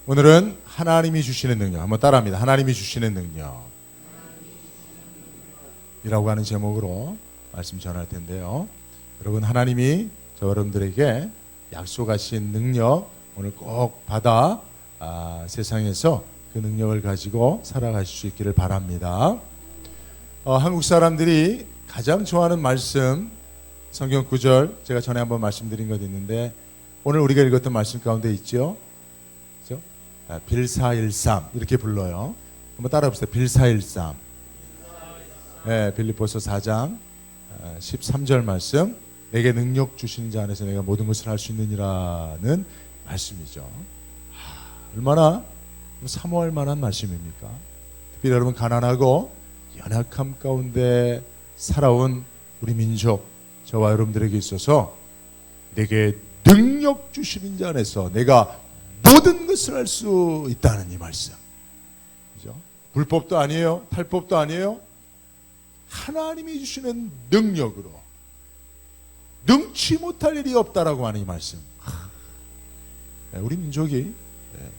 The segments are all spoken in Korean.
오늘은 하나님이 주시는 능력, 한번 따라합니다. 하나님이 주시는 능력이라고 하는 제목으로 말씀 전할 텐데요. 여러분, 하나님이 저 여러분들에게 약속하신 능력 오늘 꼭 받아 세상에서 그 능력을 가지고 살아가실 수 있기를 바랍니다. 한국 사람들이 가장 좋아하는 말씀, 성경 구절, 제가 전에 한번 말씀드린 것 있는데 오늘 우리가 읽었던 말씀 가운데 있죠. 그렇죠? 빌사일삼 이렇게 불러요. 한번 따라 봅시다. 빌사일삼. 네, 빌립보서 4장 13절 말씀. 내게 능력 주시는 자 안에서 내가 모든 것을 할 수 있느니라는 말씀이죠. 얼마나 사모할 만한 말씀입니까? 특별히 여러분, 가난하고 연약함 가운데 살아온 우리 민족, 저와 여러분들에게 있어서 내게 능력 주시는 자 안에서 내가 모든 것을 할 수 있다는 이 말씀. 그죠? 불법도 아니에요. 탈법도 아니에요. 하나님이 주시는 능력으로 능치 못할 일이 없다라고 하는 이 말씀. 우리 민족이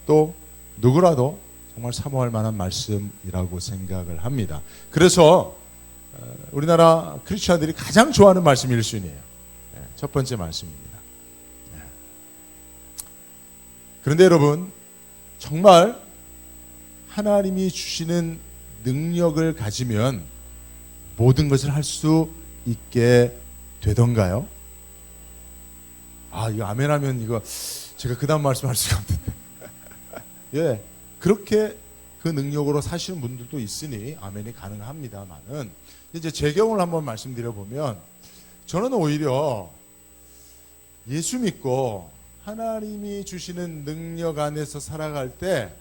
또 누구라도 정말 사모할 만한 말씀이라고 생각을 합니다. 그래서 우리나라 크리스천들이 가장 좋아하는 말씀이 1순위예요. 첫 번째 말씀입니다. 그런데 여러분, 정말 하나님이 주시는 능력을 가지면 모든 것을 할 수 있게 되던가요? 이거 아멘 하면 이거 제가 그 다음 말씀할 수가 없는데 예, 그렇게 그 능력으로 사시는 분들도 있으니 아멘이 가능합니다만은, 이제 제 경우를 한번 말씀드려보면 저는 오히려 예수 믿고 하나님이 주시는 능력 안에서 살아갈 때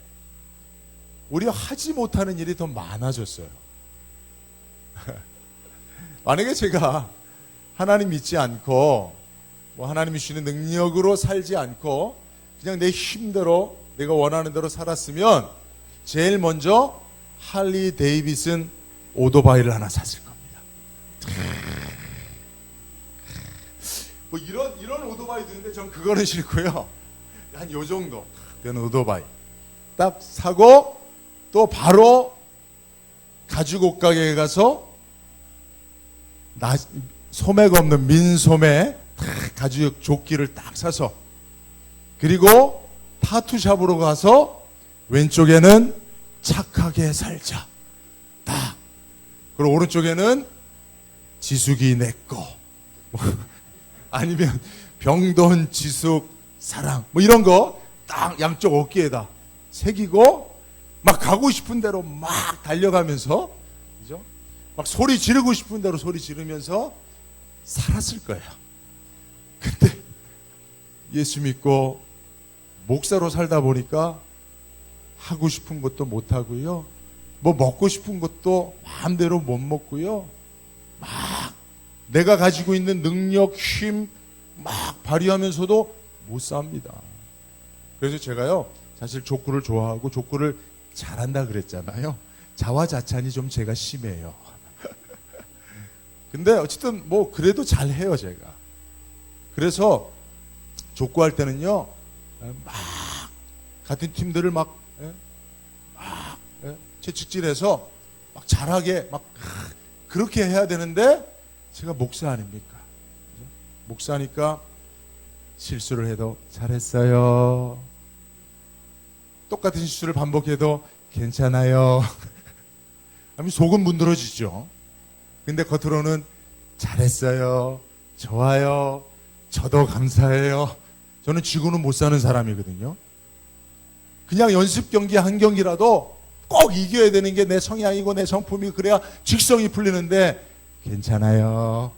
오히려 하지 못하는 일이 더 많아졌어요. 만약에 제가 하나님 믿지 않고 하나님이 주시는 능력으로 살지 않고 그냥 내 힘대로 내가 원하는 대로 살았으면 제일 먼저 할리 데이비슨 오토바이를 하나 샀을 겁니다. 이런 오토바이 드는데 전 그거는 싫고요. 한 요 정도 되는 오토바이 딱 사고 또 바로 가죽 옷가게에 가서 소매가 없는 민소매 가죽 조끼를 딱 사서, 그리고 타투샵으로 가서 왼쪽에는 착하게 살자 딱, 그리고 오른쪽에는 지숙이 내꺼 아니면 병돈 지숙 사랑 이런 거 딱 양쪽 어깨에다 새기고 막 가고 싶은 대로 막 달려가면서, 그죠? 막 소리 지르고 싶은 대로 소리 지르면서 살았을 거예요. 근데 예수 믿고 목사로 살다 보니까 하고 싶은 것도 못 하고요, 먹고 싶은 것도 마음대로 못 먹고요, 막 내가 가지고 있는 능력, 힘 막 발휘하면서도 못 삽니다. 그래서 제가요, 사실 족구를 좋아하고 족구를 잘한다 그랬잖아요. 자화자찬이 좀 제가 심해요. 근데 어쨌든 그래도 잘해요, 제가. 그래서 족구할 때는요, 막 같은 팀들을 막 채찍질해서 막 잘하게 막 그렇게 해야 되는데, 제가 목사 아닙니까? 목사니까 실수를 해도 잘했어요. 똑같은 실수를 반복해도 괜찮아요. 속은 문드러지죠. 근데 겉으로는 잘했어요, 좋아요, 저도 감사해요. 저는 지고는 못 사는 사람이거든요. 그냥 연습 경기 한 경기라도 꼭 이겨야 되는 게 내 성향이고 내 성품이, 그래야 직성이 풀리는데 괜찮아요,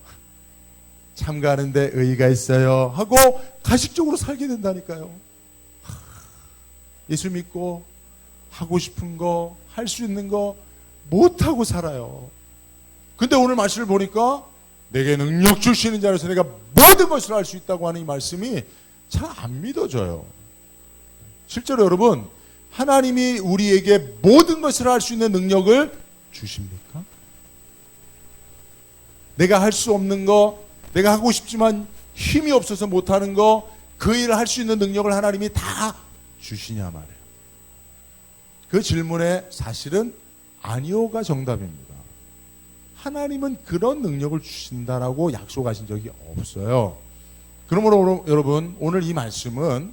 참가하는데 의의가 있어요 하고 가식적으로 살게 된다니까요. 예수 믿고 하고 싶은 거, 할 수 있는 거 못하고 살아요. 근데 오늘 말씀을 보니까 내게 능력 주시는 자로서 내가 모든 것을 할 수 있다고 하는 이 말씀이 잘 안 믿어져요. 실제로 여러분, 하나님이 우리에게 모든 것을 할 수 있는 능력을 주십니까? 내가 할 수 없는 거, 내가 하고 싶지만 힘이 없어서 못하는 거, 그 일을 할 수 있는 능력을 하나님이 다 주시냐 말이에요. 그 질문에 사실은 아니오가 정답입니다. 하나님은 그런 능력을 주신다라고 약속하신 적이 없어요. 그러므로 여러분, 오늘 이 말씀은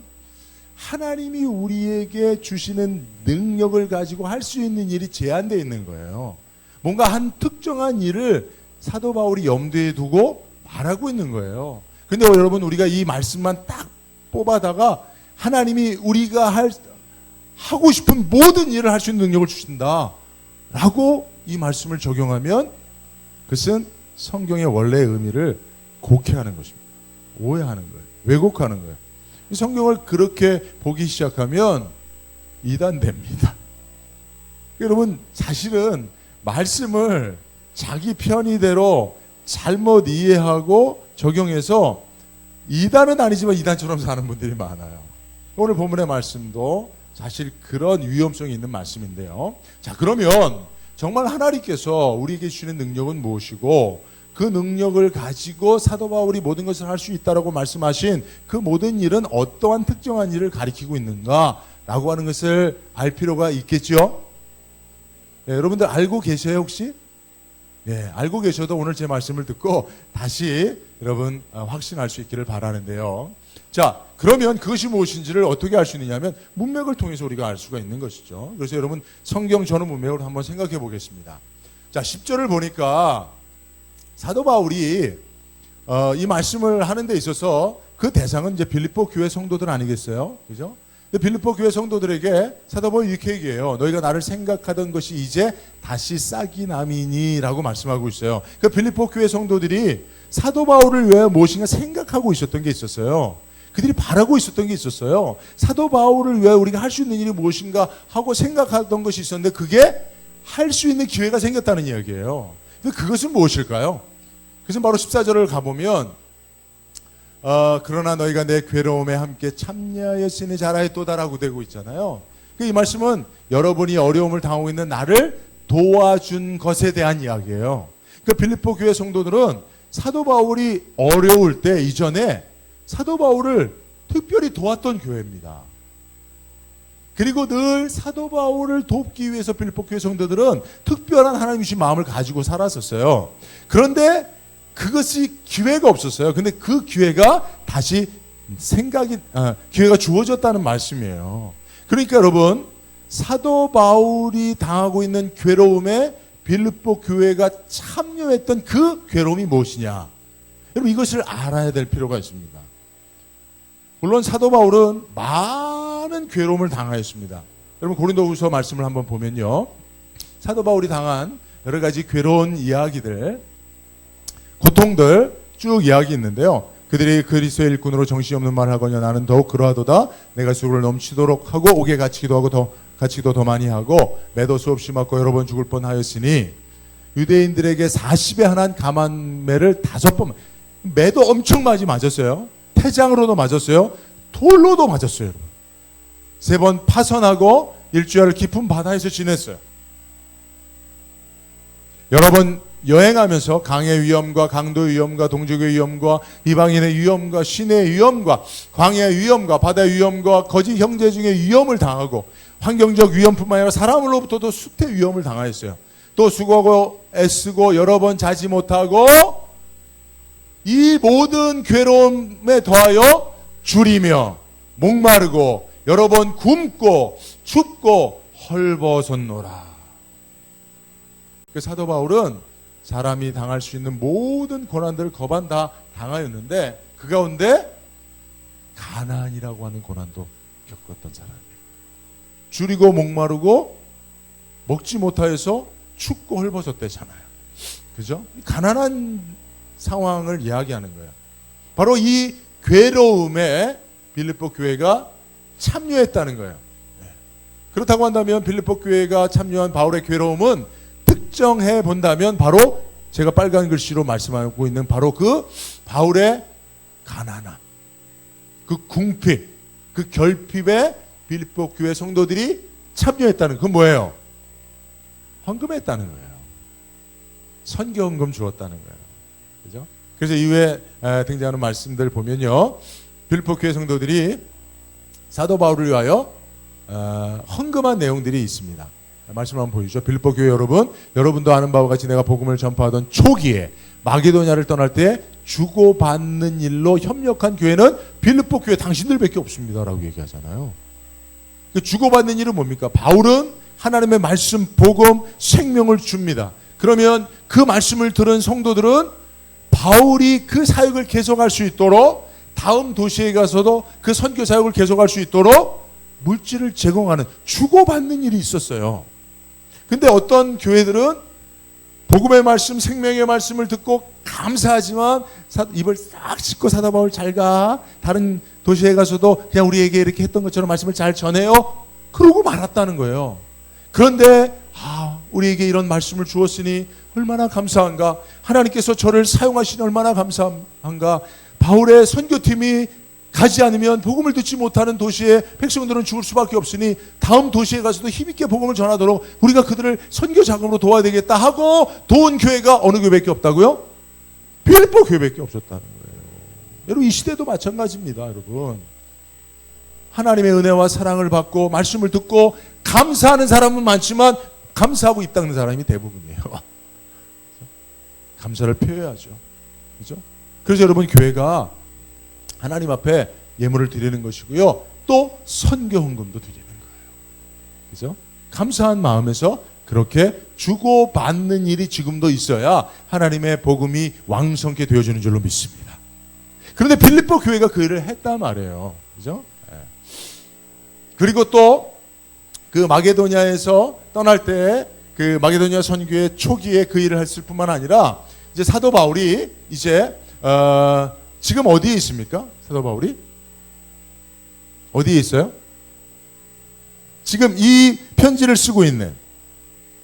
하나님이 우리에게 주시는 능력을 가지고 할 수 있는 일이 제한되어 있는 거예요. 뭔가 한 특정한 일을 사도 바울이 염두에 두고 말하고 있는 거예요. 근데 여러분, 우리가 이 말씀만 딱 뽑아다가 하나님이 우리가 하고 싶은 모든 일을 할 수 있는 능력을 주신다 라고 이 말씀을 적용하면 그것은 성경의 원래의 의미를 곡해하는 것입니다. 오해하는 거예요. 왜곡하는 거예요. 성경을 그렇게 보기 시작하면 이단됩니다. 여러분, 사실은 말씀을 자기 편의대로 잘못 이해하고 적용해서 이단은 아니지만 이단처럼 사는 분들이 많아요. 오늘 본문의 말씀도 사실 그런 위험성이 있는 말씀인데요. 자, 그러면 정말 하나님께서 우리에게 주시는 능력은 무엇이고 그 능력을 가지고 사도 바울이 모든 것을 할 수 있다라고 말씀하신 그 모든 일은 어떠한 특정한 일을 가리키고 있는가라고 하는 것을 알 필요가 있겠죠. 네, 여러분들 알고 계세요 혹시? 네, 알고 계셔도 오늘 제 말씀을 듣고 다시 여러분 확신할 수 있기를 바라는데요. 자, 그러면 그것이 무엇인지를 어떻게 알 수 있느냐면 문맥을 통해서 우리가 알 수가 있는 것이죠. 그래서 여러분 성경 전후 문맥을 한번 생각해 보겠습니다. 자, 10절을 보니까 사도 바울이 이 말씀을 하는 데 있어서 그 대상은 이제 빌립보 교회 성도들 아니겠어요? 그죠? 빌립보 교회 성도들에게 사도 바울이 이렇게 얘기해요. 너희가 나를 생각하던 것이 이제 다시 싹이 남이니라고 말씀하고 있어요. 그 빌립보 교회 성도들이 사도 바울을 위해 무엇인가 생각하고 있었던 게 있었어요. 그들이 바라고 있었던 게 있었어요. 사도 바울을 위해 우리가 할 수 있는 일이 무엇인가 하고 생각하던 것이 있었는데 그게 할 수 있는 기회가 생겼다는 이야기예요. 근데 그것은 무엇일까요? 그것은 바로 14절을 가보면 그러나 너희가 내 괴로움에 함께 참여하였으니 잘하였도다라고 되고 있잖아요. 이 말씀은 여러분이 어려움을 당하고 있는 나를 도와준 것에 대한 이야기예요. 그 빌립보 교회 성도들은 사도 바울이 어려울 때 이전에 사도 바울을 특별히 도왔던 교회입니다. 그리고 늘 사도 바울을 돕기 위해서 빌립보 교회 성도들은 특별한 하나님 주신 마음을 가지고 살았었어요. 그런데 그것이 기회가 없었어요. 근데 그 기회가 다시 기회가 주어졌다는 말씀이에요. 그러니까 여러분, 사도 바울이 당하고 있는 괴로움에 빌립보 교회가 참여했던 그 괴로움이 무엇이냐? 여러분, 이것을 알아야 될 필요가 있습니다. 물론 사도 바울은 많은 괴로움을 당하였습니다. 여러분, 고린도후서 말씀을 한번 보면요, 사도 바울이 당한 여러 가지 괴로운 이야기들, 고통들 쭉 이야기 있는데요. 그들이 그리스도의 일꾼으로 정신없는 말을 하거냐 나는 더욱 그러하도다. 내가 수고를 넘치도록 하고 옥에 갇히기도 하고 갇히기도 더 많이 하고 매도 수없이 맞고 여러 번 죽을 뻔하였으니 유대인들에게 40에 한한 감한매를 5번, 매도 엄청 많이 맞았어요. 태장으로도 맞았어요. 돌로도 맞았어요. 3번 파선하고 일주일을 깊은 바다에서 지냈어요. 여러 번 여행하면서 강의 위험과 강도의 위험과 동족의 위험과 이방인의 위험과 신의 위험과 광야의 위험과 바다의 위험과 거짓 형제 중에 위험을 당하고 환경적 위험뿐만 아니라 사람으로부터도 수태 위험을 당하였어요. 또 수고하고 애쓰고 여러 번 자지 못하고 이 모든 괴로움에 더하여 줄이며 목마르고 여러 번 굶고 춥고 헐벗었노라. 그 사도 바울은 사람이 당할 수 있는 모든 고난들을 거반 다 당하였는데 그 가운데 가난이라고 하는 고난도 겪었던 사람이에요. 줄이고 목마르고 먹지 못하여서 춥고 헐벗었대잖아요. 그죠? 가난한 상황을 이야기하는 거예요. 바로 이 괴로움에 빌립보 교회가 참여했다는 거예요. 그렇다고 한다면 빌립보 교회가 참여한 바울의 괴로움은 특정해 본다면 바로 제가 빨간 글씨로 말씀하고 있는 바로 그 바울의 가난함, 그 궁핍, 그 결핍에 빌립보 교회 성도들이 참여했다는, 그건 뭐예요? 헌금했다는 거예요. 선교헌금 주었다는 거예요. 그죠? 그래서 이후에 등장하는 말씀들 보면요, 빌립보 교회 성도들이 사도 바울을 위하여 헌금한 내용들이 있습니다. 말씀을 한번 보여주죠. 빌립보 교회 여러분도 아는 바와 같이 내가 복음을 전파하던 초기에 마게도냐를 떠날 때 주고받는 일로 협력한 교회는 빌립보 교회 당신들밖에 없습니다라고 얘기하잖아요. 그 주고받는 일은 뭡니까? 바울은 하나님의 말씀, 복음, 생명을 줍니다. 그러면 그 말씀을 들은 성도들은 바울이 그 사역을 계속할 수 있도록 다음 도시에 가서도 그 선교 사역을 계속할 수 있도록 물질을 제공하는 주고받는 일이 있었어요. 근데 어떤 교회들은 복음의 말씀, 생명의 말씀을 듣고 감사하지만 입을 싹 씻고 사도 바울 잘 가. 다른 도시에 가서도 그냥 우리에게 이렇게 했던 것처럼 말씀을 잘 전해요. 그러고 말았다는 거예요. 그런데 우리에게 이런 말씀을 주었으니 얼마나 감사한가. 하나님께서 저를 사용하시니 얼마나 감사한가. 바울의 선교팀이 가지 않으면 복음을 듣지 못하는 도시의 백성들은 죽을 수밖에 없으니 다음 도시에 가서도 힘있게 복음을 전하도록 우리가 그들을 선교 자금으로 도와야 되겠다 하고 도운 교회가 어느 교회밖에 없다고요? 빌립보 교회밖에 없었다는 거예요. 여러분, 이 시대도 마찬가지입니다. 여러분, 하나님의 은혜와 사랑을 받고 말씀을 듣고 감사하는 사람은 많지만 감사하고 입 닦는 사람이 대부분이에요. 감사를 표해야죠. 그죠? 그래서 여러분, 교회가 하나님 앞에 예물을 드리는 것이고요. 또 선교 헌금도 드리는 거예요. 그죠? 감사한 마음에서 그렇게 주고받는 일이 지금도 있어야 하나님의 복음이 왕성케 되어주는 줄로 믿습니다. 그런데 빌립보 교회가 그 일을 했단 말이에요. 그죠? 그리고 또 그 마게도냐에서 떠날 때 그 마게도냐 선교의 초기에 그 일을 했을 뿐만 아니라 이제 사도 바울이 이제 지금 어디에 있습니까? 사도 바울이 어디에 있어요? 지금 이 편지를 쓰고 있는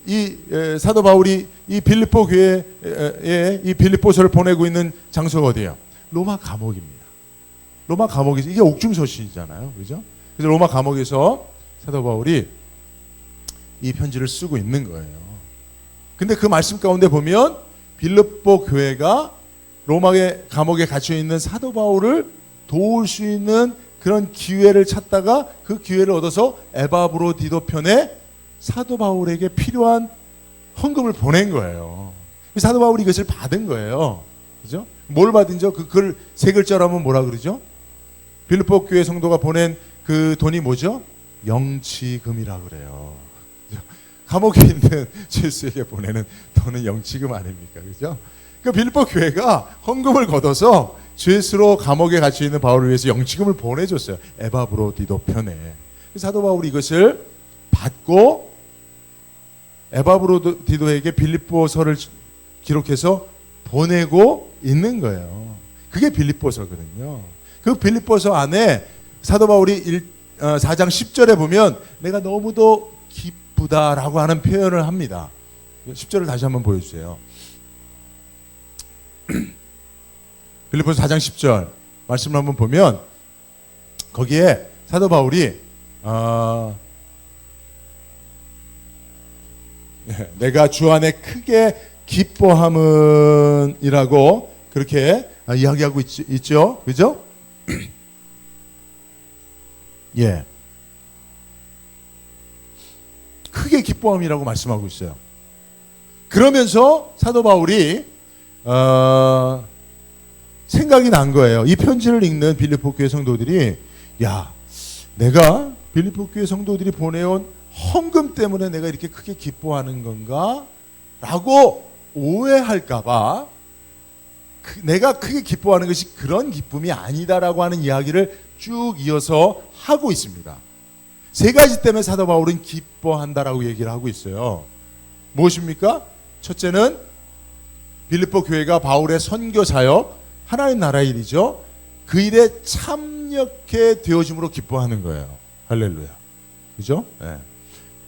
이 사도 바울이 이 빌립보 교회에 이 빌립보서를 보내고 있는 장소가 어디예요? 로마 감옥입니다. 로마 감옥에서, 이게 옥중서신이잖아요, 그죠? 그래서 로마 감옥에서 사도 바울이 이 편지를 쓰고 있는 거예요. 근데 그 말씀 가운데 보면 빌립보 교회가 로마의 감옥에 갇혀 있는 사도 바울을 도울 수 있는 그런 기회를 찾다가 그 기회를 얻어서 에바브로디도 편에 사도 바울에게 필요한 헌금을 보낸 거예요. 사도 바울이 이것을 받은 거예요. 그죠? 뭘 받은죠? 그걸 세 글자로 하면 뭐라 그러죠? 빌립보 교회 성도가 보낸 그 돈이 뭐죠? 영치금이라 그래요. 감옥에 있는 죄수에게 보내는 돈은 영치금 아닙니까? 그죠? 그 빌립보 교회가 헌금을 걷어서 죄수로 감옥에 갇혀 있는 바울을 위해서 영치금을 보내줬어요. 에바브로디도 편에. 사도 바울이 이것을 받고 에바브로디도에게 빌립보서를 기록해서 보내고 있는 거예요. 그게 빌립보서거든요. 그 빌립보서 안에 사도 바울이 4장 10절에 보면 내가 너무도 기쁘다라고 하는 표현을 합니다. 10절을 다시 한번 보여주세요. 빌립보서 4장 10절 말씀을 한번 보면 거기에 사도 바울이 내가 주 안에 크게 기뻐함은 이라고 그렇게 이야기하고 있죠. 그죠? 예. 크게 기뻐함이라고 말씀하고 있어요. 그러면서 사도 바울이 생각이 난 거예요. 이 편지를 읽는 빌립보 교회 성도들이 야, 내가 빌립보 교회 성도들이 보내온 헌금 때문에 내가 이렇게 크게 기뻐하는 건가? 라고 오해할까 봐 내가 크게 기뻐하는 것이 그런 기쁨이 아니다라고 하는 이야기를 쭉 이어서 하고 있습니다. 세 가지 때문에 사도 바울은 기뻐한다라고 얘기를 하고 있어요. 무엇입니까? 첫째는 빌립보 교회가 바울의 선교 사역, 하나님 나라 일이죠. 그 일에 참여하게 되어짐으로 기뻐하는 거예요. 할렐루야. 그죠? 네.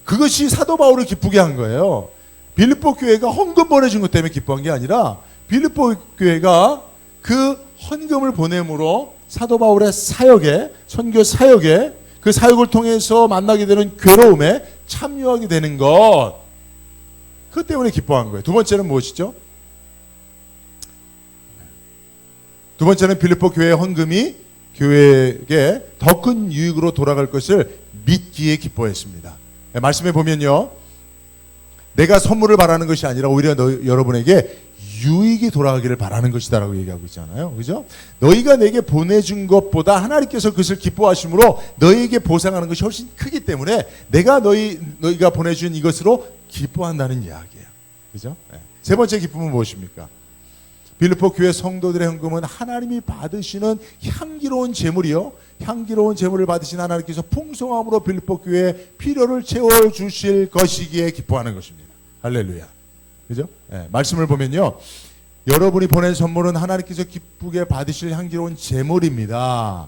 그것이 사도 바울을 기쁘게 한 거예요. 빌립보 교회가 헌금 보내준 것 때문에 기뻐한 게 아니라 빌립보 교회가 그 헌금을 보냄으로 사도 바울의 사역에, 선교 사역에, 그 사역을 통해서 만나게 되는 괴로움에 참여하게 되는 것, 그것 때문에 기뻐한 거예요. 두 번째는 무엇이죠? 두 번째는 빌립보 교회의 헌금이 교회에게 더 큰 유익으로 돌아갈 것을 믿기에 기뻐했습니다. 말씀해 보면요, 내가 선물을 바라는 것이 아니라 오히려 여러분에게 유익이 돌아가기를 바라는 것이다라고 얘기하고 있잖아요. 그죠? 너희가 내게 보내준 것보다 하나님께서 그것을 기뻐하심으로 너희에게 보상하는 것이 훨씬 크기 때문에 내가 너희가 보내준 이것으로 기뻐한다는 이야기예요. 그죠? 네. 세 번째 기쁨은 무엇입니까? 빌립보 교회 성도들의 헌금은 하나님이 받으시는 향기로운 제물이요, 향기로운 제물을 받으신 하나님께서 풍성함으로 빌립보 교회의 필요를 채워주실 것이기에 기뻐하는 것입니다. 할렐루야. 그죠? 네, 말씀을 보면요, 여러분이 보낸 선물은 하나님께서 기쁘게 받으실 향기로운 제물입니다.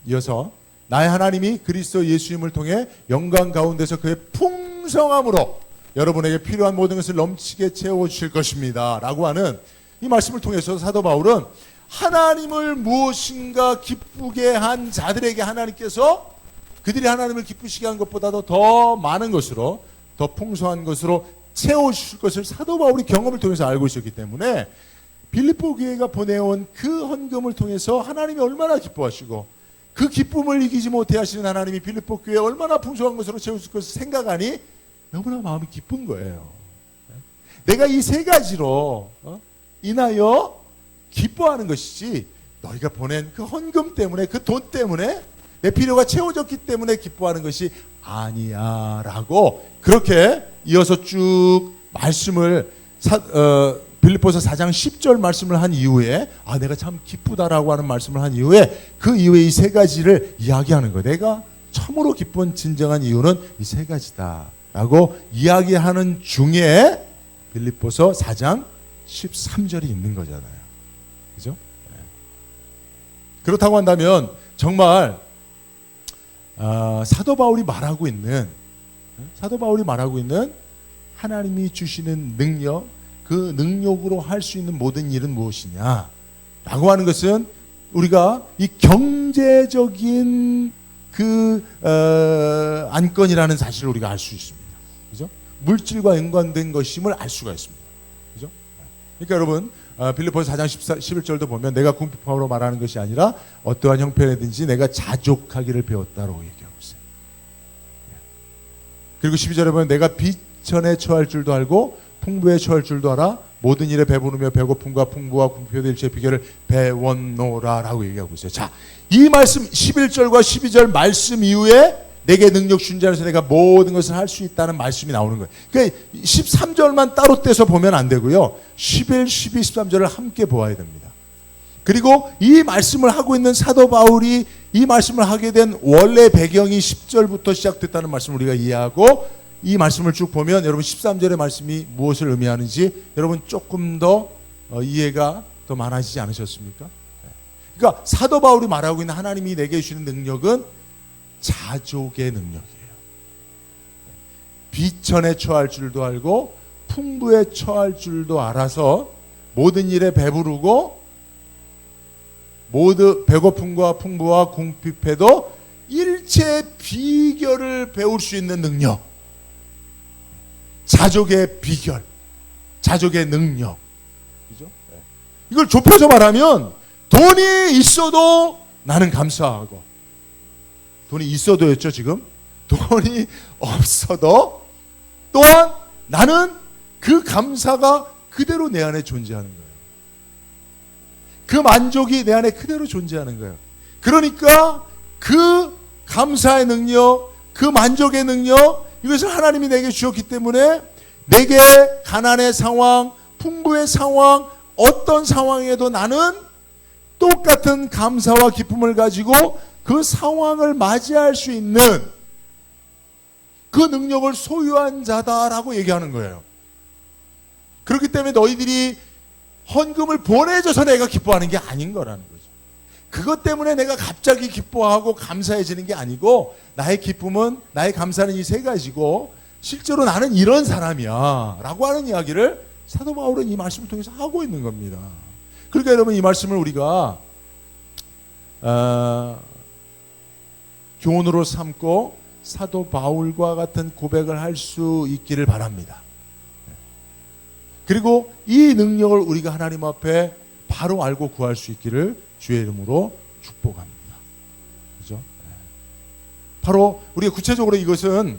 이어서 나의 하나님이 그리스도 예수님을 통해 영광 가운데서 그의 풍성함으로 여러분에게 필요한 모든 것을 넘치게 채워주실 것입니다 라고 하는 이 말씀을 통해서 사도 바울은 하나님을 무엇인가 기쁘게 한 자들에게 하나님께서 그들이 하나님을 기쁘시게 한 것보다도 더 많은 것으로, 더 풍성한 것으로 채워주실 것을 사도 바울이 경험을 통해서 알고 있었기 때문에 빌립보 교회가 보내온 그 헌금을 통해서 하나님이 얼마나 기뻐하시고 그 기쁨을 이기지 못해 하시는 하나님이 빌립보 교회에 얼마나 풍성한 것으로 채우실 것을 생각하니 너무나 마음이 기쁜 거예요. 내가 이 세 가지로 인하여 기뻐하는 것이지 너희가 보낸 그 헌금 때문에, 그 돈 때문에 내 필요가 채워졌기 때문에 기뻐하는 것이 아니야 라고 그렇게 이어서 쭉 말씀을 빌립보서 4장 10절 말씀을 한 이후에 내가 참 기쁘다라고 하는 말씀을 한 이후에 그 이후에 이 세 가지를 이야기하는 거예요. 내가 참으로 기쁜 진정한 이유는 이 세 가지다 라고 이야기하는 중에 빌립보서 4장 13절이 있는 거잖아요. 그죠? 그렇다고 한다면 정말 사도 바울이 말하고 있는 하나님이 주시는 능력, 그 능력으로 할 수 있는 모든 일은 무엇이냐 라고 하는 것은 우리가 이 경제적인 그 안건이라는 사실을 우리가 알 수 있습니다. 그죠? 물질과 연관된 것임을 알 수가 있습니다. 그죠? 그러니까 여러분, 빌립보서 4장 11절도 보면 내가 궁핍함으로 말하는 것이 아니라 어떠한 형편이든지 내가 자족하기를 배웠다라고 얘기하고 있어요. 그리고 12절에 보면 내가 비천에 처할 줄도 알고 풍부에 처할 줄도 알아 모든 일에 배부르며 배고픔과 풍부와 궁핍의 일체의 비결을 배웠노라라고 얘기하고 있어요. 자, 이 말씀 11절과 12절 말씀 이후에 내게 능력 주신 자로서 내가 모든 것을 할 수 있다는 말씀이 나오는 거예요. 그러니까 13절만 따로 떼서 보면 안 되고요. 11, 12, 13절을 함께 보아야 됩니다. 그리고 이 말씀을 하고 있는 사도 바울이 이 말씀을 하게 된 원래 배경이 10절부터 시작됐다는 말씀을 우리가 이해하고 이 말씀을 쭉 보면 여러분 13절의 말씀이 무엇을 의미하는지 여러분 조금 더 이해가 더 많아지지 않으셨습니까? 그러니까 사도 바울이 말하고 있는 하나님이 내게 주시는 능력은 자족의 능력이에요. 비천에 처할 줄도 알고 풍부에 처할 줄도 알아서 모든 일에 배부르고 모두 배고픔과 풍부와 궁핍해도 일체의 비결을 배울 수 있는 능력, 자족의 비결, 자족의 능력. 그죠? 이걸 좁혀서 말하면 돈이 있어도 나는 감사하고, 돈이 있어도였죠 지금? 돈이 없어도 또한 나는 그 감사가 그대로 내 안에 존재하는 거예요. 그 만족이 내 안에 그대로 존재하는 거예요. 그러니까 그 감사의 능력, 그 만족의 능력, 이것을 하나님이 내게 주셨기 때문에 내게 가난의 상황, 풍부의 상황, 어떤 상황에도 나는 똑같은 감사와 기쁨을 가지고 그 상황을 맞이할 수 있는 그 능력을 소유한 자다라고 얘기하는 거예요. 그렇기 때문에 너희들이 헌금을 보내줘서 내가 기뻐하는 게 아닌 거라는 거죠. 그것 때문에 내가 갑자기 기뻐하고 감사해지는 게 아니고 나의 기쁨은, 나의 감사는 이 세 가지고 실제로 나는 이런 사람이야 라고 하는 이야기를 사도 바울은 이 말씀을 통해서 하고 있는 겁니다. 그러니까 여러분 이 말씀을 우리가 교훈으로 삼고 사도 바울과 같은 고백을 할 수 있기를 바랍니다. 그리고 이 능력을 우리가 하나님 앞에 바로 알고 구할 수 있기를 주의 이름으로 축복합니다. 그죠? 바로 우리가 구체적으로 이것은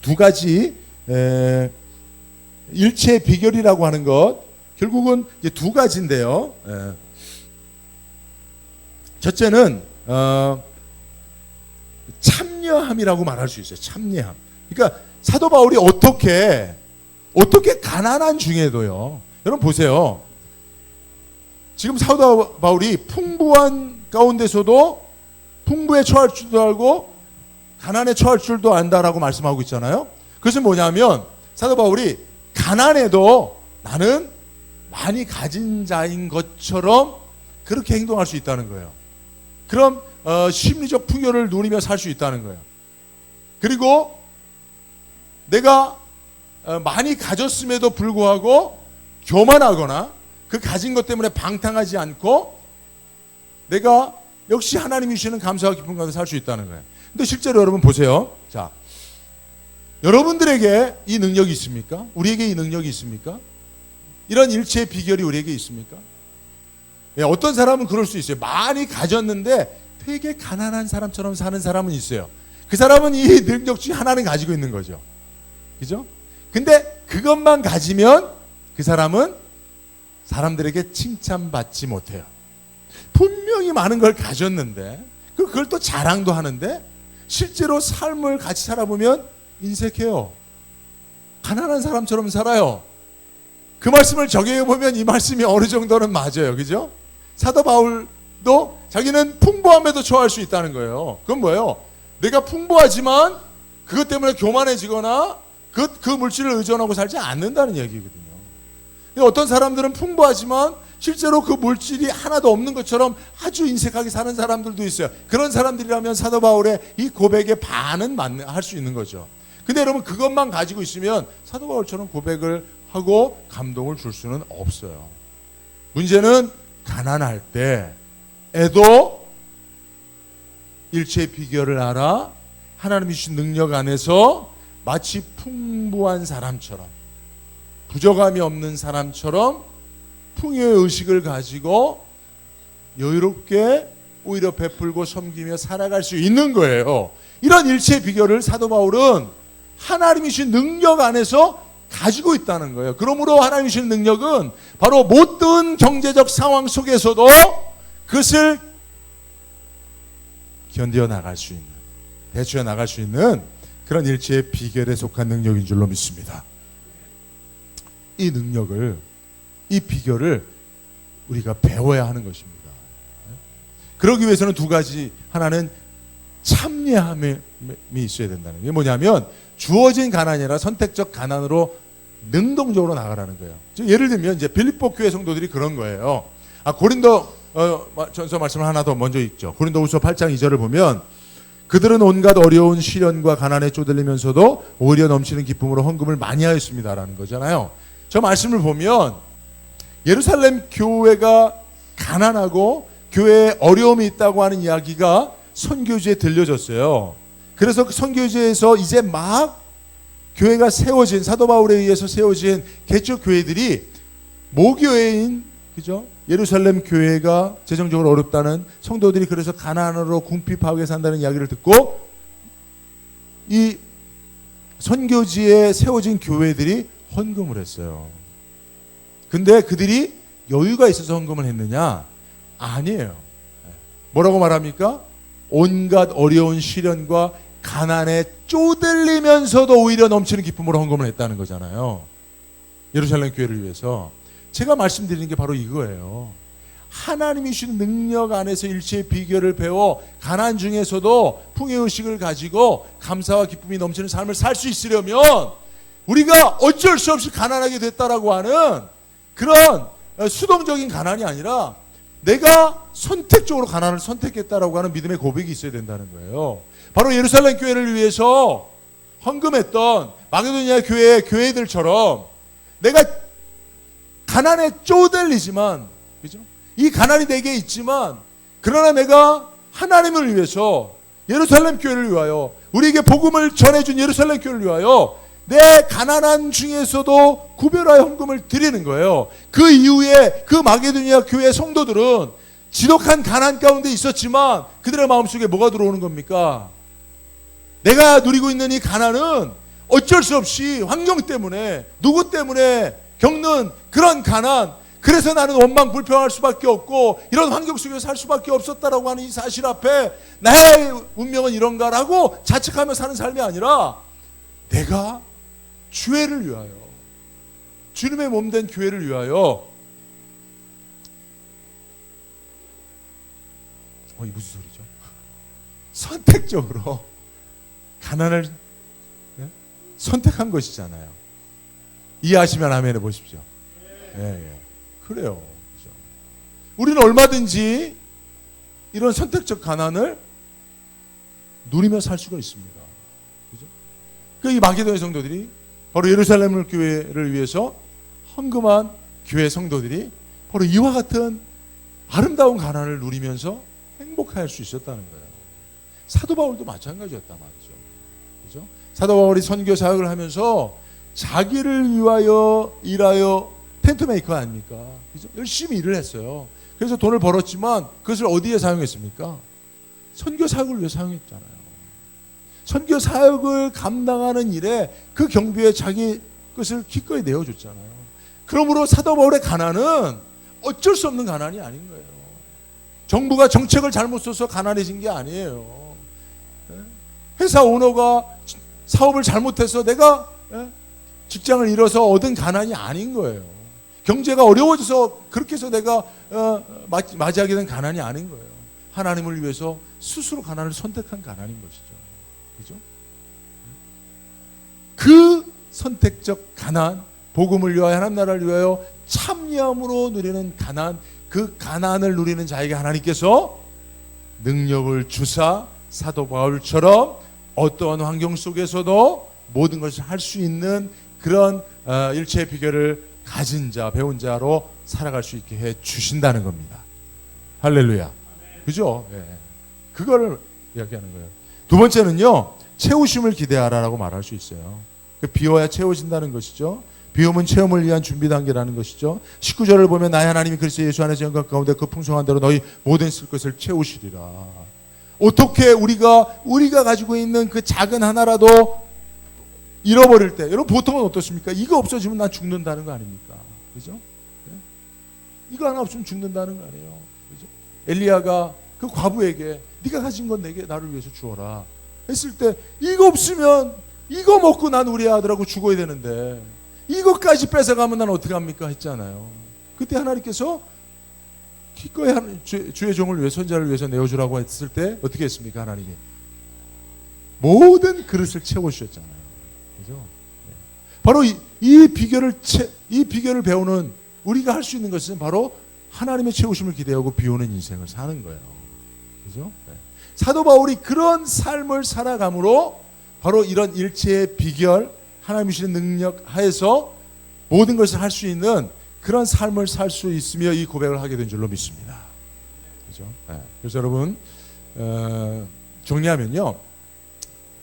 두 가지 일체의 비결이라고 하는 것, 결국은 이제 두 가지인데요. 첫째는 참여함이라고 말할 수 있어요. 참여함. 그러니까 사도 바울이 어떻게 가난한 중에도요. 여러분 보세요. 지금 사도 바울이 풍부한 가운데서도 풍부에 처할 줄도 알고 가난에 처할 줄도 안다라고 말씀하고 있잖아요. 그것은 뭐냐면 사도 바울이 가난해도 나는 많이 가진 자인 것처럼 그렇게 행동할 수 있다는 거예요. 그럼 심리적 풍요를 누리며 살 수 있다는 거예요. 그리고 내가 많이 가졌음에도 불구하고 교만하거나 그 가진 것 때문에 방탕하지 않고 내가 역시 하나님이 주시는 감사와 기쁨 가운데 살 수 있다는 거예요. 근데 실제로 여러분 보세요. 자, 여러분들에게 이 능력이 있습니까? 우리에게 이 능력이 있습니까? 이런 일체의 비결이 우리에게 있습니까? 어떤 사람은 그럴 수 있어요. 많이 가졌는데 되게 가난한 사람처럼 사는 사람은 있어요. 그 사람은 이 능력 중에 하나는 가지고 있는 거죠. 그죠? 근데 그것만 가지면 그 사람은 사람들에게 칭찬받지 못해요. 분명히 많은 걸 가졌는데 그걸 또 자랑도 하는데 실제로 삶을 같이 살아보면 인색해요. 가난한 사람처럼 살아요. 그 말씀을 적용해보면 이 말씀이 어느 정도는 맞아요. 그죠? 사도 바울도 자기는 풍부함에도 처할 수 있다는 거예요. 그건 뭐예요? 내가 풍부하지만 그것 때문에 교만해지거나 그 물질을 의존하고 살지 않는다는 얘기거든요. 어떤 사람들은 풍부하지만 실제로 그 물질이 하나도 없는 것처럼 아주 인색하게 사는 사람들도 있어요. 그런 사람들이라면 사도 바울의 이 고백에 반은 할 수 있는 거죠. 근데 여러분 그것만 가지고 있으면 사도 바울처럼 고백을 하고 감동을 줄 수는 없어요. 문제는 가난할 때에도 일체의 비결을 알아 하나님이 주신 능력 안에서 마치 풍부한 사람처럼 부족함이 없는 사람처럼 풍요의 의식을 가지고 여유롭게 오히려 베풀고 섬기며 살아갈 수 있는 거예요. 이런 일체의 비결을 사도 바울은 하나님이 주신 능력 안에서 가지고 있다는 거예요. 그러므로 하나님이 주신 능력은 바로 못된 경제적 상황 속에서도 그것을 견뎌 나갈 수 있는, 대처해 나갈 수 있는 그런 일체의 비결에 속한 능력인 줄로 믿습니다. 이 능력을, 이 비결을 우리가 배워야 하는 것입니다. 그러기 위해서는 두 가지, 하나는 참여함이 있어야 된다는 게 뭐냐면 주어진 가난이 아니라 선택적 가난으로 능동적으로 나가라는 거예요. 예를 들면 이제 빌립보 교회 성도들이 그런 거예요. 고린도 전서 말씀을 하나 더 먼저 읽죠. 고린도후서 8장 2절을 보면 그들은 온갖 어려운 시련과 가난에 쪼들리면서도 오히려 넘치는 기쁨으로 헌금을 많이 하였습니다라는 거잖아요. 저 말씀을 보면 예루살렘 교회가 가난하고 교회에 어려움이 있다고 하는 이야기가 선교지에 들려졌어요. 그래서 그 선교지에서 이제 막 교회가 세워진, 사도 바울에 의해서 세워진 개척 교회들이 모교회인, 그죠? 예루살렘 교회가 재정적으로 어렵다는 성도들이 그래서 가난으로 궁핍하게 산다는 이야기를 듣고 이 선교지에 세워진 교회들이 헌금을 했어요. 근데 그들이 여유가 있어서 헌금을 했느냐? 아니에요. 뭐라고 말합니까? 온갖 어려운 시련과 가난에 쪼들리면서도 오히려 넘치는 기쁨으로 헌금을 했다는 거잖아요. 예루살렘 교회를 위해서. 제가 말씀드리는 게 바로 이거예요. 하나님이 주신 능력 안에서 일체의 비결을 배워 가난 중에서도 풍요의식을 가지고 감사와 기쁨이 넘치는 삶을 살 수 있으려면 우리가 어쩔 수 없이 가난하게 됐다라고 하는 그런 수동적인 가난이 아니라 내가 선택적으로 가난을 선택했다라고 하는 믿음의 고백이 있어야 된다는 거예요. 바로 예루살렘 교회를 위해서 헌금했던 마게도니아 교회들처럼 내가 가난에 쪼들리지만, 그죠? 이 가난이 내게 있지만, 그러나 내가 하나님을 위해서 예루살렘 교회를 위하여 우리에게 복음을 전해준 예루살렘 교회를 위하여 내 가난한 중에서도 구별하여 헌금을 드리는 거예요. 그 이후에 그 마게도니아 교회 성도들은 지독한 가난 가운데 있었지만 그들의 마음속에 뭐가 들어오는 겁니까? 내가 누리고 있는 이 가난은 어쩔 수 없이 환경 때문에, 누구 때문에 겪는 그런 가난, 그래서 나는 원망 불평할 수밖에 없고 이런 환경 속에서 살 수밖에 없었다라고 하는 이 사실 앞에 나의 운명은 이런가라고 자책하며 사는 삶이 아니라 내가 주회를 위하여, 주님의 몸된 교회를 위하여, 이 무슨 소리죠? 선택적으로 가난을 선택한 것이잖아요. 이해하시면 아멘 해보십시오. 그래요. 그렇죠? 우리는 얼마든지 이런 선택적 가난을 누리며 살 수가 있습니다. 그죠? 이 마게도니아 성도들이 바로 예루살렘 교회를 위해서 헌금한 교회 성도들이 바로 이와 같은 아름다운 가난을 누리면서 행복할 수 있었다는 거예요. 사도 바울도 마찬가지였단 말이죠. 그죠? 사도 바울이 선교 사역을 하면서 자기를 위하여 일하여 텐트메이커 아닙니까? 그죠? 열심히 일을 했어요. 그래서 돈을 벌었지만 그것을 어디에 사용했습니까? 선교 사역을 위해 사용했잖아요. 선교 사역을 감당하는 일에 그 경비에 자기 것을 기꺼이 내어줬잖아요. 그러므로 사도 바울의 가난은 어쩔 수 없는 가난이 아닌 거예요. 정부가 정책을 잘못 써서 가난해진 게 아니에요. 회사 오너가 사업을 잘못해서 내가 직장을 잃어서 얻은 가난이 아닌 거예요. 경제가 어려워져서 그렇게 해서 내가 맞이하게 된 가난이 아닌 거예요. 하나님을 위해서 스스로 가난을 선택한 가난인 것이죠. 그죠? 그 선택적 가난, 복음을 위하여 하나님 나라를 위하여 참여함으로 누리는 가난, 그 가난을 누리는 자에게 하나님께서 능력을 주사 사도 바울처럼 어떠한 환경 속에서도 모든 것을 할 수 있는 그런 일체의 비결을 가진 자, 배운 자로 살아갈 수 있게 해 주신다는 겁니다. 할렐루야. 그죠? 그거를 이야기하는 거예요. 두 번째는요, 채우심을 기대하라라고 말할 수 있어요. 비워야 채워진다는 것이죠. 비움은 체험을 위한 준비 단계라는 것이죠. 19절을 보면 나의 하나님이 그리스도 예수 안에서 영광 가운데 그 풍성한 대로 너희 모든 쓸 것을 채우시리라. 어떻게 우리가 가지고 있는 그 작은 하나라도 잃어버릴 때, 여러분 보통은 어떻습니까? 이거 없어지면 난 죽는다는 거 아닙니까? 그죠? 이거 하나 없으면 죽는다는 거 아니에요. 그죠? 엘리야가 그 과부에게 네가 가진 건 내게 나를 위해서 주어라 했을 때 이거 없으면 이거 먹고 난 우리 아들하고 죽어야 되는데 이것까지 뺏어가면 난 어떡합니까? 했잖아요. 그때 하나님께서 기꺼이 주의 종을 위해 선자를 위해서 내어주라고 했을 때 어떻게 했습니까? 하나님이 모든 그릇을 채워주셨잖아요. 그죠? 바로 이 비결을 배우는 우리가 할 수 있는 것은 바로 하나님의 채우심을 기대하고 비우는 인생을 사는 거예요. 그죠? 사도 바울이 그런 삶을 살아감으로 바로 이런 일체의 비결, 하나님이 주시는 능력 하에서 모든 것을 할 수 있는 그런 삶을 살 수 있으며 이 고백을 하게 된 줄로 믿습니다. 그죠? 그래서 여러분 정리하면요,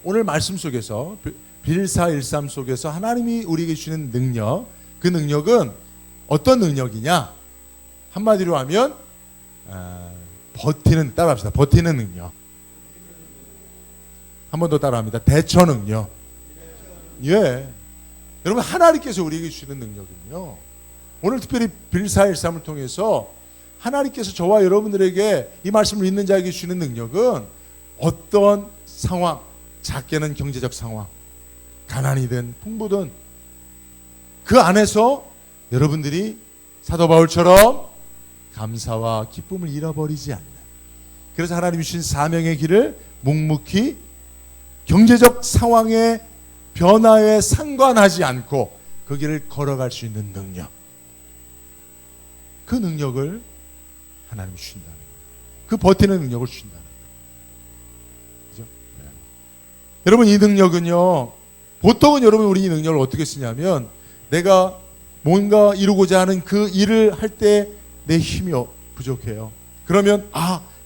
오늘 말씀 속에서 빌사일삼 속에서 하나님이 우리에게 주시는 능력, 그 능력은 어떤 능력이냐? 한마디로 하면 따라합시다. 버티는 능력. 한 번 더 따라합니다. 대처 능력. 여러분 하나님께서 우리에게 주시는 능력은요, 오늘 특별히 빌사일삼을 통해서 하나님께서 저와 여러분들에게 이 말씀을 읽는 자에게 주시는 능력은 어떤 상황, 작게는 경제적 상황, 가난이든 풍부든 그 안에서 여러분들이 사도 바울처럼 감사와 기쁨을 잃어버리지 않는, 그래서 하나님이 주신 사명의 길을 묵묵히 경제적 상황의 변화에 상관하지 않고 그 길을 걸어갈 수 있는 능력, 그 능력을 하나님이 주신다는 거예요. 그 버티는 능력을 주신다는 거예요. 그죠? 여러분 이 능력은요, 보통은 여러분 우리 이 능력을 어떻게 쓰냐면 내가 뭔가 이루고자 하는 그 일을 할 때 내 힘이 부족해요. 그러면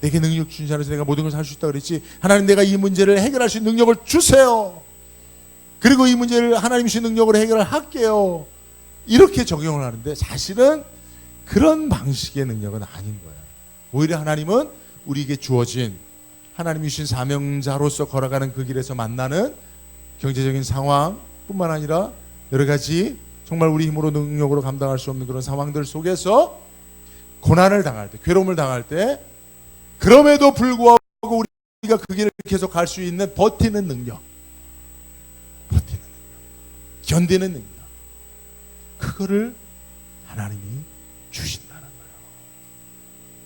내게 능력 주신 자에서 내가 모든 걸 할 수 있다 그랬지, 하나님 내가 이 문제를 해결할 수 있는 능력을 주세요. 그리고 이 문제를 하나님 주신 능력으로 해결을 할게요. 이렇게 적용을 하는데 사실은 그런 방식의 능력은 아닌 거예요. 오히려 하나님은 우리에게 주어진 하나님이 주신 사명자로서 걸어가는 그 길에서 만나는 경제적인 상황뿐만 아니라 여러 가지 정말 우리 힘으로 능력으로 감당할 수 없는 그런 상황들 속에서 고난을 당할 때, 괴로움을 당할 때 그럼에도 불구하고 우리가 그 길을 계속 갈 수 있는 버티는 능력, 견디는 능력, 그거를 하나님이 주신다는 거예요.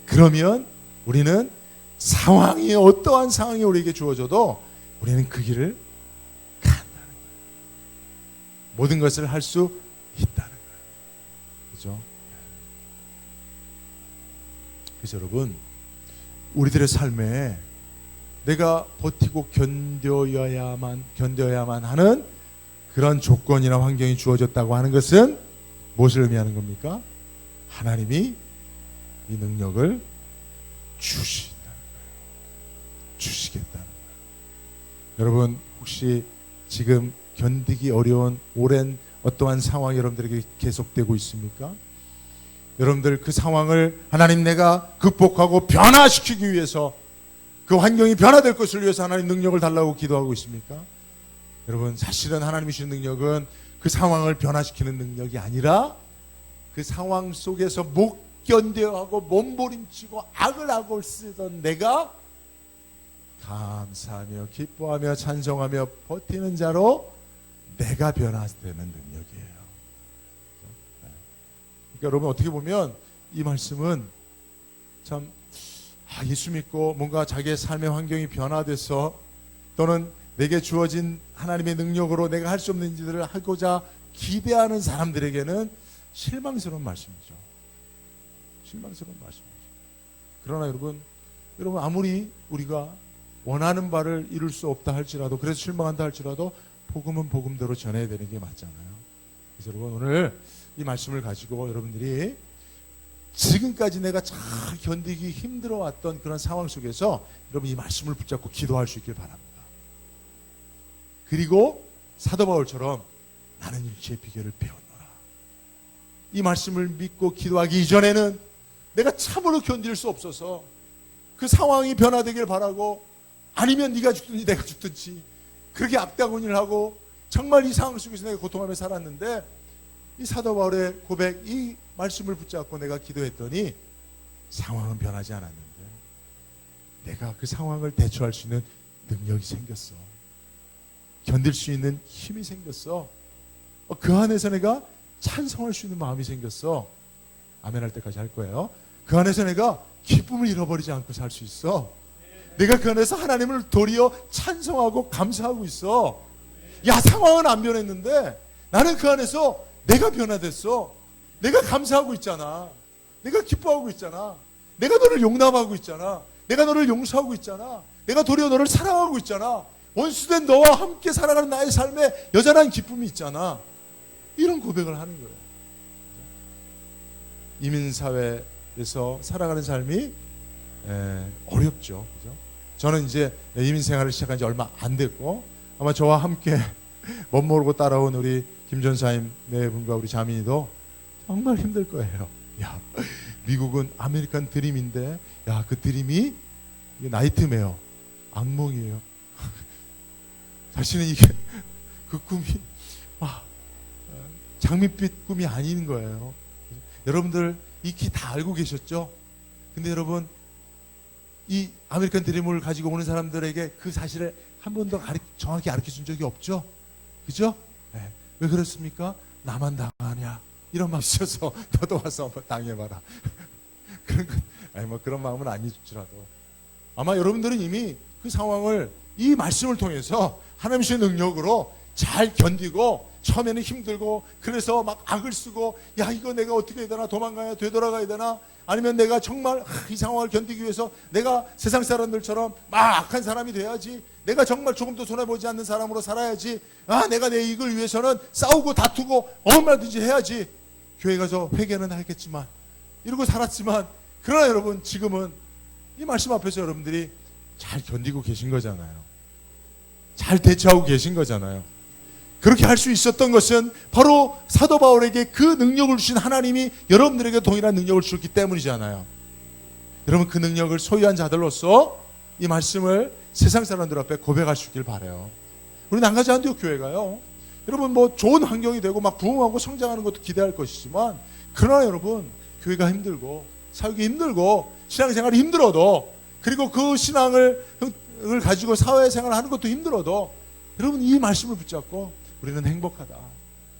그러면 우리는 상황이 어떠한 상황이 우리에게 주어져도 우리는 그 길을 간다는 거예요. 모든 것을 할 수 있다는 거예요. 그렇죠? 그래서 여러분, 우리들의 삶에 내가 버티고 견뎌야만 하는 그런 조건이나 환경이 주어졌다고 하는 것은 무엇을 의미하는 겁니까? 하나님이 이 능력을 주신다는 거예요. 주시겠다는 거예요. 여러분, 혹시 지금 견디기 어려운 오랜 어떠한 상황이 여러분들에게 계속되고 있습니까? 여러분들 그 상황을 하나님 내가 극복하고 변화시키기 위해서 그 환경이 변화될 것을 위해서 하나님 능력을 달라고 기도하고 있습니까? 여러분, 사실은 하나님이 주신 능력은 그 상황을 변화시키는 능력이 아니라 그 상황 속에서 못 견뎌하고 몸부림치고 악을 하고 쓰던 내가 감사하며 기뻐하며 찬송하며 버티는 자로 내가 변화되는 능력이에요. 그러니까 여러분, 어떻게 보면 이 말씀은 참 예수 믿고 뭔가 자기의 삶의 환경이 변화돼서 또는 내게 주어진 하나님의 능력으로 내가 할 수 없는 일들을 하고자 기대하는 사람들에게는 실망스러운 말씀이죠. 실망스러운 말씀이죠. 그러나 여러분 아무리 우리가 원하는 바를 이룰 수 없다 할지라도, 그래서 실망한다 할지라도 복음은 복음대로 전해야 되는 게 맞잖아요. 그래서 여러분, 오늘 이 말씀을 가지고 여러분들이 지금까지 내가 잘 견디기 힘들어왔던 그런 상황 속에서 여러분 이 말씀을 붙잡고 기도할 수 있길 바랍니다. 그리고 사도 바울처럼 나는 일체의 비결을 배웠노라. 이 말씀을 믿고 기도하기 이전에는 내가 참으로 견딜 수 없어서 그 상황이 변화되길 바라고, 아니면 네가 죽든지 내가 죽든지 그렇게 악다군일 하고 정말 이 상황 속에서 내가 고통하며 살았는데, 이 사도 바울의 고백, 이 말씀을 붙잡고 내가 기도했더니 상황은 변하지 않았는데 내가 그 상황을 대처할 수 있는 능력이 생겼어. 견딜 수 있는 힘이 생겼어. 그 안에서 내가 찬송할 수 있는 마음이 생겼어. 아멘 할 때까지 할 거예요. 그 안에서 내가 기쁨을 잃어버리지 않고 살 수 있어. 내가 그 안에서 하나님을 도리어 찬송하고 감사하고 있어. 야, 상황은 안 변했는데 나는 그 안에서 내가 변화됐어. 내가 감사하고 있잖아. 내가 기뻐하고 있잖아. 내가 너를 용납하고 있잖아. 내가 너를 용서하고 있잖아. 내가 도리어 너를 사랑하고 있잖아. 원수된 너와 함께 살아가는 나의 삶에 여전한 기쁨이 있잖아. 이런 고백을 하는 거예요. 이민사회에서 살아가는 삶이 어렵죠. 그죠? 저는 이제 이민 생활을 시작한 지 얼마 안 됐고, 아마 저와 함께 멋모르고 따라온 우리 김전사님 네 분과 우리 자민이도 정말 힘들 거예요. 야, 미국은 아메리칸 드림인데, 야, 그 드림이 나이트메어, 악몽이에요. 자신은 이게 그 꿈이 장밋빛 꿈이 아닌 거예요. 여러분들 익히 다 알고 계셨죠? 근데 여러분, 이 아메리칸 드림을 가지고 오는 사람들에게 그 사실을 한 번도 정확히 가르쳐 준 적이 없죠? 그죠? 네. 왜 그렇습니까? 나만 당하냐? 이런 마음 있어서 너도 와서 한번 당해봐라. 그런 마음은 아니더라도 아마 여러분들은 이미 그 상황을 이 말씀을 통해서 하나님의 능력으로 잘 견디고, 처음에는 힘들고 그래서 막 악을 쓰고, 야, 이거 내가 어떻게 해야 되나, 도망가야 되돌아가야 되나, 아니면 내가 정말 이 상황을 견디기 위해서 내가 세상 사람들처럼 막 악한 사람이 돼야지, 내가 정말 조금도 손해보지 않는 사람으로 살아야지, 내가 내 이익을 위해서는 싸우고 다투고 얼마든지 해야지, 교회 가서 회개는 하겠지만 이러고 살았지만, 그러나 여러분 지금은 이 말씀 앞에서 여러분들이 잘 견디고 계신 거잖아요. 잘 대처하고 계신 거잖아요. 그렇게 할 수 있었던 것은 바로 사도 바울에게 그 능력을 주신 하나님이 여러분들에게 동일한 능력을 주셨기 때문이잖아요. 여러분, 그 능력을 소유한 자들로서 이 말씀을 세상 사람들 앞에 고백할 수 있길 바라요. 우리 난가지 안디옥 교회가요, 여러분 뭐 좋은 환경이 되고 막 부흥하고 성장하는 것도 기대할 것이지만, 그러나 여러분, 교회가 힘들고 사역이 힘들고 신앙생활이 힘들어도, 그리고 그 신앙을 가지고 사회생활을 하는 것도 힘들어도, 여러분 이 말씀을 붙잡고 우리는 행복하다,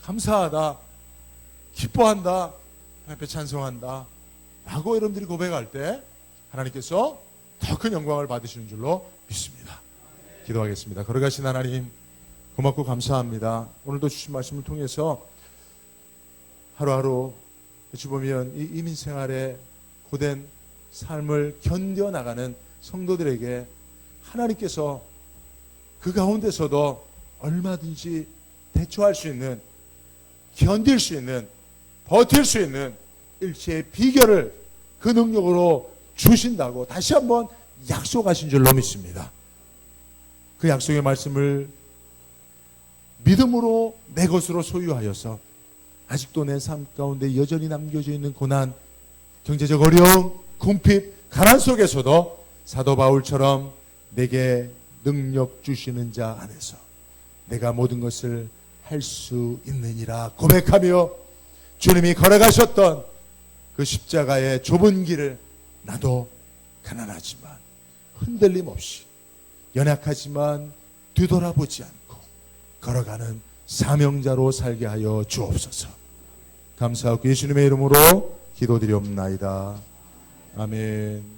감사하다, 기뻐한다, 앞에 찬송한다 라고 여러분들이 고백할 때 하나님께서 더 큰 영광을 받으시는 줄로 믿습니다. 기도하겠습니다. 걸어가신 하나님, 고맙고 감사합니다. 오늘도 주신 말씀을 통해서 하루하루 어찌 보면 이 이민생활의 고된 삶을 견뎌나가는 성도들에게 하나님께서 그 가운데서도 얼마든지 대처할 수 있는, 견딜 수 있는, 버틸 수 있는 일체의 비결을 그 능력으로 주신다고 다시 한번 약속하신 줄로 믿습니다. 그 약속의 말씀을 믿음으로 내 것으로 소유하여서 아직도 내 삶 가운데 여전히 남겨져 있는 고난, 경제적 어려움, 궁핍, 가난 속에서도 사도 바울처럼 내게 능력 주시는 자 안에서 내가 모든 것을 할 수 있느니라 고백하며 주님이 걸어가셨던 그 십자가의 좁은 길을 나도 가난하지만 흔들림 없이, 연약하지만 뒤돌아보지 않고 걸어가는 사명자로 살게 하여 주옵소서. 감사하고 예수님의 이름으로 기도드리옵나이다. 아멘.